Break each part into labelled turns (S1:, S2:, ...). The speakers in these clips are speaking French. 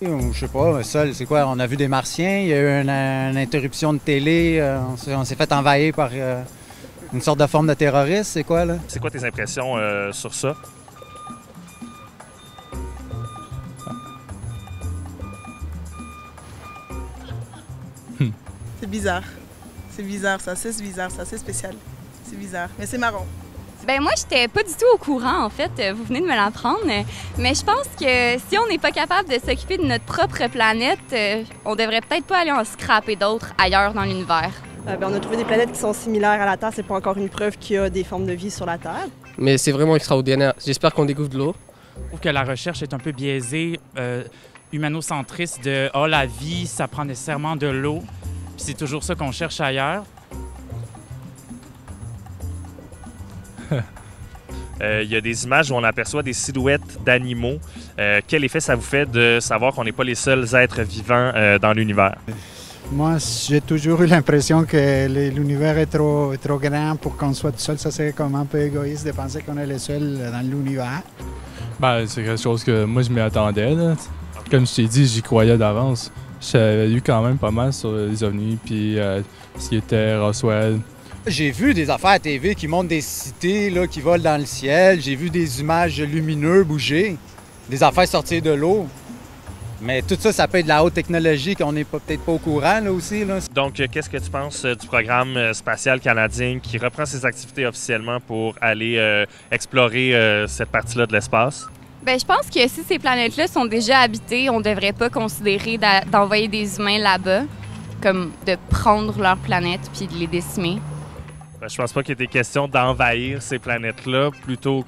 S1: Je sais pas, ça, c'est quoi? On a vu des martiens, il y a eu une interruption de télé, on s'est fait envahir par une sorte de forme de terroriste, c'est quoi, là?
S2: C'est quoi tes impressions sur ça?
S3: C'est bizarre. C'est bizarre, ça, c'est bizarre, ça, c'est spécial. C'est bizarre, mais c'est marrant.
S4: Ben moi, j'étais pas du tout au courant, en fait. Vous venez de me l'apprendre. Mais je pense que si on n'est pas capable de s'occuper de notre propre planète, on devrait peut-être pas aller en scraper d'autres ailleurs dans l'univers.
S5: On a trouvé des planètes qui sont similaires à la Terre. C'est pas encore une preuve qu'il y a des formes de vie sur la Terre.
S6: Mais c'est vraiment extraordinaire. J'espère qu'on découvre de l'eau.
S7: Je trouve que la recherche est un peu biaisée, humanocentriste de « Ah, la vie, ça prend nécessairement de l'eau ». Puis c'est toujours ça qu'on cherche ailleurs.
S2: Il y a des images où on aperçoit des silhouettes d'animaux. Quel effet ça vous fait de savoir qu'on n'est pas les seuls êtres vivants dans l'univers?
S8: Moi, j'ai toujours eu l'impression que l'univers est trop grand pour qu'on soit tout seul. Ça, c'est comme un peu égoïste de penser qu'on est les seuls dans l'univers.
S9: Ben, c'est quelque chose que moi, je m'y attendais. Là. Comme je t'ai dit, j'y croyais d'avance. J'avais lu quand même pas mal sur les ovnis, puis ce qui était Roswell.
S1: J'ai vu des affaires à TV qui montrent des cités là, qui volent dans le ciel. J'ai vu des images lumineuses bouger, des affaires sortir de l'eau. Mais tout ça, ça peut être de la haute technologie qu'on n'est peut-être pas au courant là aussi. Là.
S2: Donc, qu'est-ce que tu penses du programme spatial canadien qui reprend ses activités officiellement pour aller explorer cette partie-là de l'espace?
S4: Ben je pense que si ces planètes-là sont déjà habitées, on devrait pas considérer d'envoyer des humains là-bas, comme de prendre leur planète puis de les décimer.
S2: Ben, je pense pas qu'il était question d'envahir ces planètes-là, plutôt...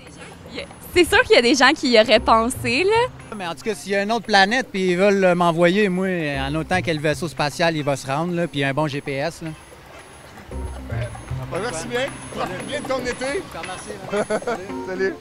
S4: C'est sûr qu'il y a des gens qui y auraient pensé, là.
S1: Mais en tout cas, s'il y a une autre planète puis ils veulent m'envoyer, moi, en autant que le vaisseau spatial, il va se rendre, là, puis il y a un bon GPS, là.
S10: Merci bien. Profite bien de ton été.
S1: Merci.
S10: Salut.